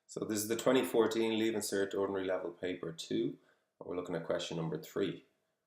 So this is the 2014 Leave Insert Ordinary Level Paper 2. We're looking at question number 3.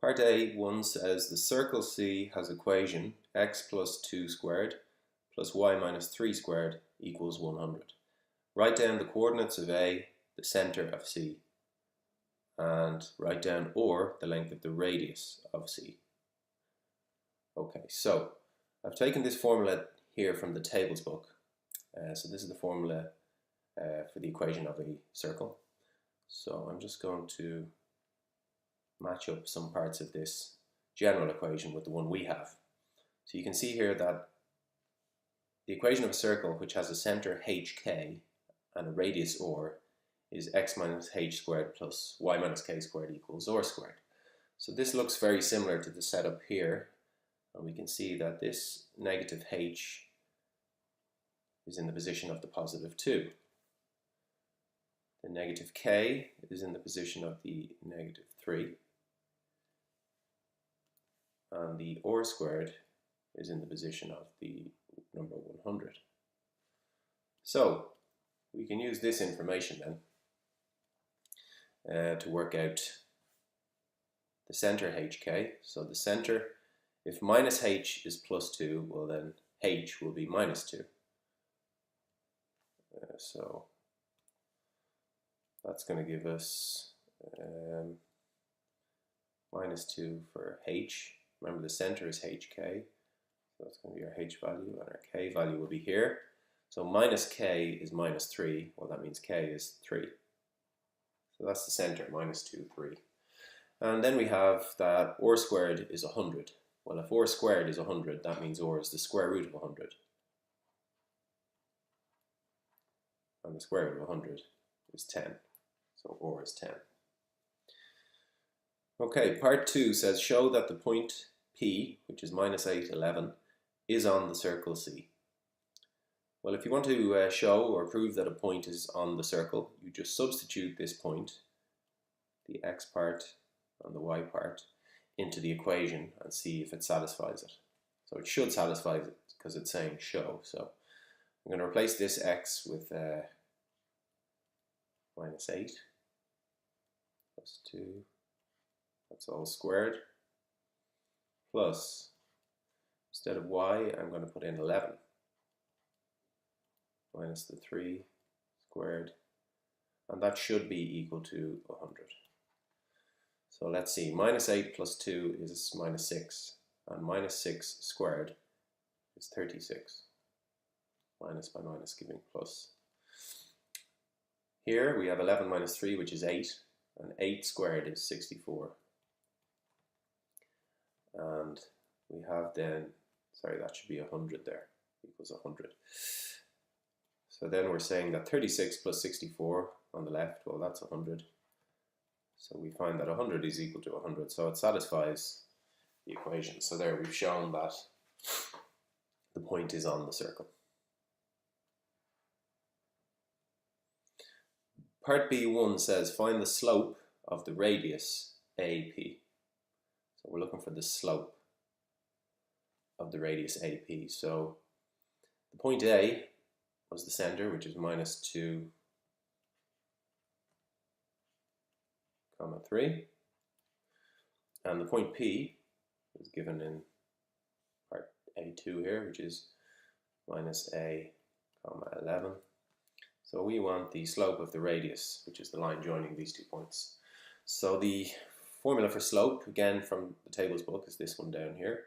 Part A1 says the circle C has equation x plus 2 squared plus y minus 3 squared equals 100. Write down the coordinates of A, the center of C, and write down or the length of the radius of C. Okay, so I've taken this formula here from the tables book. So this is the formula for the equation of a circle. So I'm just going to match up some parts of this general equation with the one we have. So you can see here that the equation of a circle which has a center hk and a radius r is x minus h squared plus y minus k squared equals r squared. So this looks very similar to the setup here, and we can see that this negative h is in the position of the positive 2. The negative k is in the position of the negative 3. And the r squared is in the position of the number 100. So we can use this information then to work out the center hk. So the center, if minus h is plus 2, well then h will be minus 2. So that's going to give us minus 2 for h. Remember, the center is hk, so that's going to be our h value, and our k value will be here. So minus k is minus 3. Well, that means k is 3. So that's the center, minus 2, 3. And then we have that r squared is 100. Well, if r squared is 100, that means r is the square root of 100. And the square root of 100 is 10. So r is 10. Okay, part 2 says show that the point P, which is minus 8, 11, is on the circle C. Well, if you want to show or prove that a point is on the circle, you just substitute this point, the x part and the y part, into the equation and see if it satisfies it. So it should satisfy it because it's saying show. So I'm going to replace this x with minus 8 plus 2, that's all squared, plus, instead of y, I'm going to put in 11, minus the 3 squared, and that should be equal to 100. So let's see, minus 8 plus 2 is minus 6, and minus 6 squared is 36. Minus by minus giving plus. Here we have 11 minus 3, which is 8, and 8 squared is 64. And we have then, sorry, that should be 100 there, equals 100. So then we're saying that 36 plus 64 on the left, well, that's 100. So we find that 100 is equal to 100, so it satisfies the equation. So there we've shown that the point is on the circle. Part B1 says find the slope of the radius AP. So we're looking for the slope of the radius AP. So the point A was the center, which is minus 2, 3. And the point P is given in part A2 here, which is minus A, 11. So we want the slope of the radius, which is the line joining these 2 points. So the formula for slope, again from the tables book, is this one down here.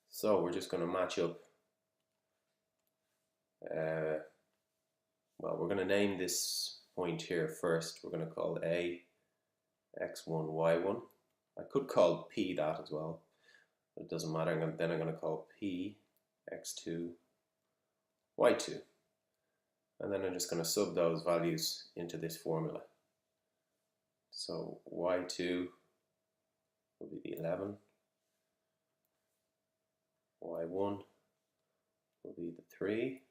So we're just going to match up, well, we're going to name this point here first. We're going to call A x1, y1. I could call P that as well, but it doesn't matter. Then I'm going to call P x2, y2. And then I'm just going to sub those values into this formula. So y2 will be the 11, y1 will be the 3,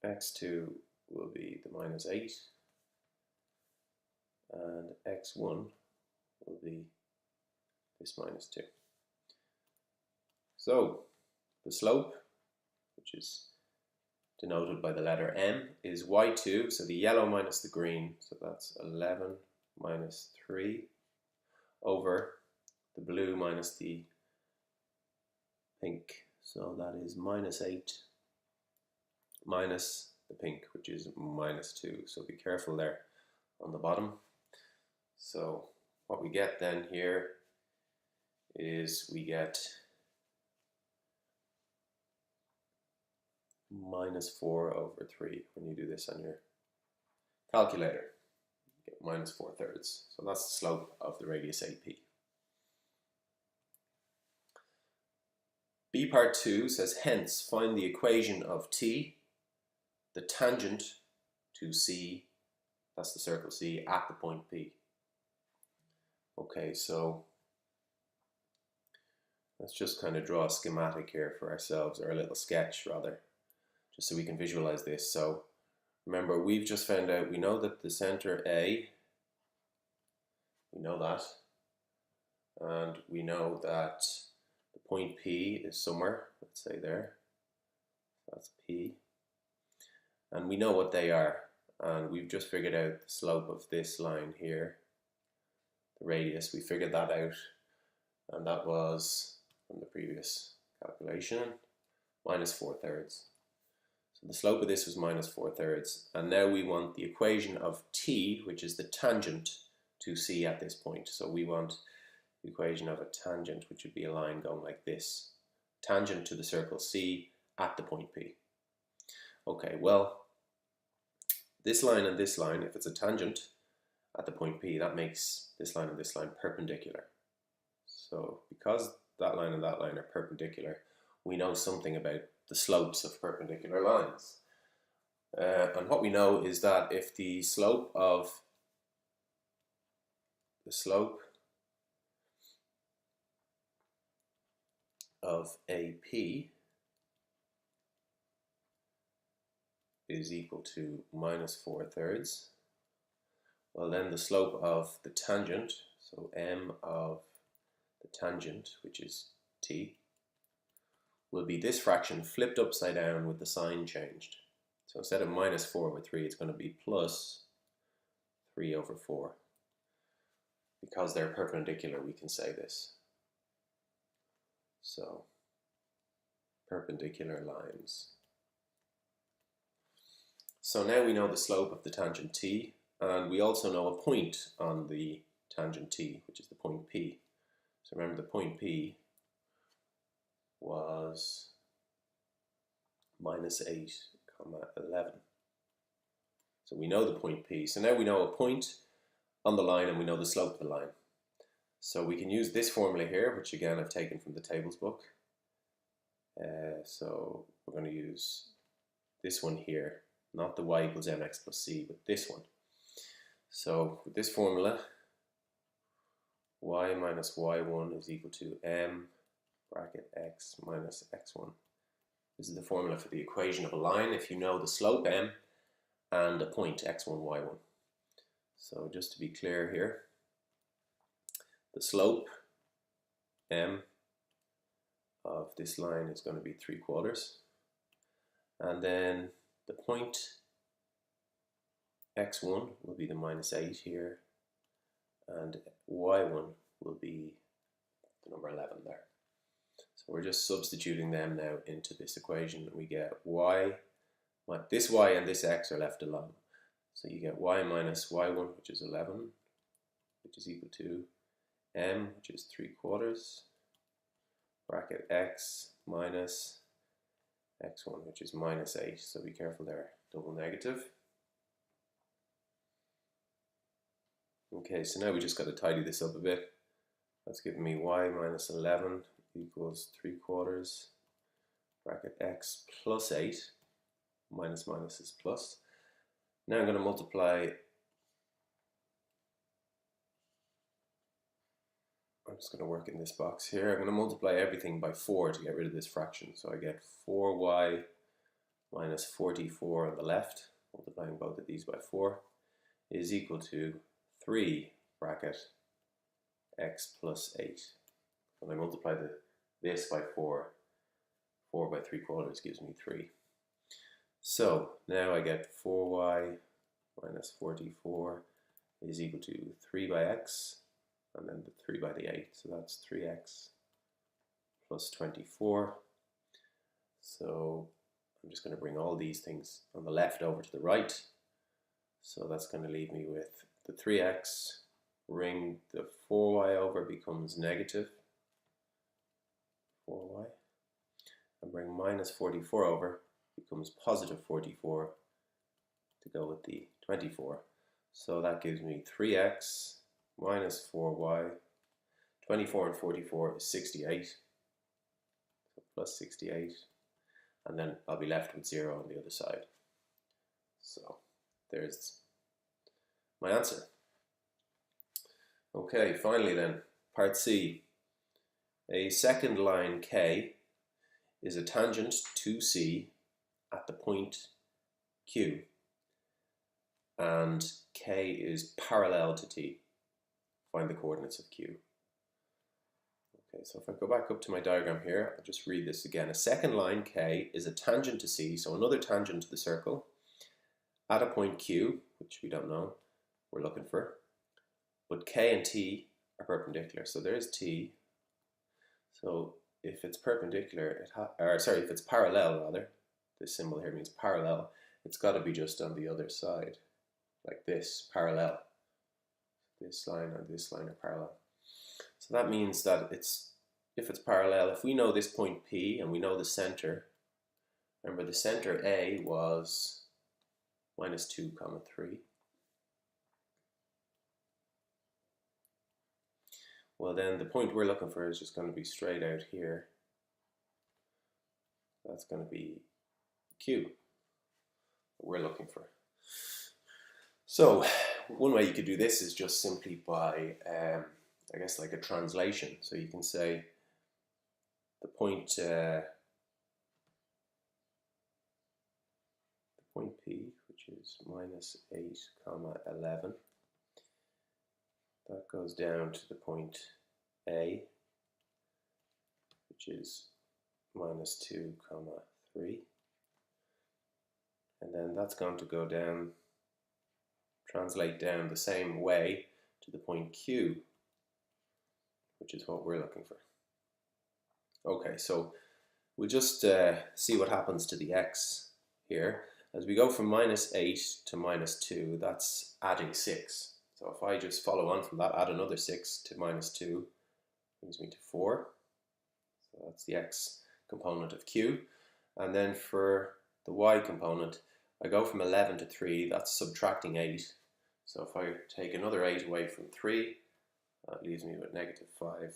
x2 will be the minus 8, and x1 will be this minus 2. So the slope, which is denoted by the letter M, is y2, so the yellow minus the green, so that's 11 minus 3 over the blue minus the pink, so that is minus 8 minus the pink, which is minus 2, so be careful there on the bottom. So what we get then here is we get minus 4 over 3 when you do this on your calculator. You get minus 4/3. So that's the slope of the radius AP. B part 2 says, hence find the equation of t, the tangent to C, that's the circle C, at the point P. Okay, so let's just kind of draw a schematic here for ourselves, or a little sketch rather, just so we can visualize this. So remember, we've just found out, we know that the center A, we know that, and we know that the point P is somewhere, let's say there, that's P, and we know what they are, and we've just figured out the slope of this line here, the radius, we figured that out, and that was, from the previous calculation, minus 4/3. So the slope of this was minus 4/3, and now we want the equation of t, which is the tangent to C at this point. So we want the equation of a tangent, which would be a line going like this, tangent to the circle C at the point P. Okay, well, this line and this line, if it's a tangent at the point P, that makes this line and this line perpendicular. So because that line and that line are perpendicular, we know something about the slopes of perpendicular lines. And what we know is that if the slope of AP is equal to minus 4/3, well then the slope of the tangent, so m of the tangent, which is t, will be this fraction flipped upside down with the sign changed. So instead of minus 4 over 3, it's going to be plus 3 over 4. Because they're perpendicular, we can say this. So, perpendicular lines. So now we know the slope of the tangent t, and we also know a point on the tangent t, which is the point P. So remember, the point P was minus 8, 11. So we know the point P. So now we know a point on the line, and we know the slope of the line. So we can use this formula here, which again I've taken from the tables book. So we're going to use this one here, not the y equals mx plus c, but this one. So with this formula, y minus y1 is equal to m bracket x minus x1. This is the formula for the equation of a line if you know the slope m and a point x1, y1. So just to be clear here, the slope m of this line is going to be 3/4, and then the point x1 will be the minus 8 here, and y1 will be the number 11 there. So we're just substituting them now into this equation, and we get y, this y and this x are left alone. So you get y minus y1, which is 11, which is equal to m, which is 3/4, bracket x minus x1, which is minus 8. So be careful there, double negative. Okay, so now we just got to tidy this up a bit. That's giving me y minus 11 equals 3/4, bracket x plus 8, minus minus is plus. Now I'm going to multiply, I'm just going to work in this box here. I'm going to multiply everything by 4 to get rid of this fraction. So I get 4y minus 44 on the left, multiplying both of these by 4, is equal to 3 bracket x plus 8. When I multiply this by 4, 4 by 3/4 gives me 3. So now I get 4y minus 44 is equal to 3 by x, and then the 3 by the 8, so that's 3x plus 24. So I'm just going to bring all these things on the left over to the right. So that's going to leave me with the 3x, ring the 4y over becomes negative 4y, and bring minus 44 over becomes positive 44 to go with the 24. So that gives me 3x minus 4y, 24 and 44 is 68, so plus 68, and then I'll be left with 0 on the other side. So there's my answer. Okay, finally then, part C. A second line K is a tangent to C at the point Q, and K is parallel to T. Find the coordinates of Q. Okay, so if I go back up to my diagram here, I'll just read this again. A second line K is a tangent to C, so another tangent to the circle, at a point Q, which we don't know, we're looking for, but K and T are perpendicular. So there's T. So if it's perpendicular, if it's parallel rather, this symbol here means parallel, it's got to be just on the other side, like this, parallel. This line and this line are parallel. So that means that if it's parallel, if we know this point P and we know the center, remember the center A was minus 2, 3. Well, then the point we're looking for is just going to be straight out here. That's going to be Q, what we're looking for. So one way you could do this is just simply by, I guess, like a translation. So you can say the point P, which is minus 8, 11, that goes down to the point A, which is minus 2, 3, and then that's going to go down, translate down the same way to the point Q, which is what we're looking for. Okay, so we'll just see what happens to the x here. As we go from minus 8 to minus 2, that's adding 6. So if I just follow on from that, add another 6 to minus 2, brings me to 4. So that's the x component of Q. And then for the y component, I go from 11 to 3, that's subtracting 8. So if I take another 8 away from 3, that leaves me with negative 5.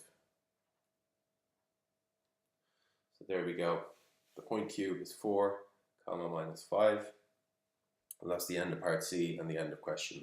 So there we go. The point Q is 4, minus 5. And that's the end of part C and the end of question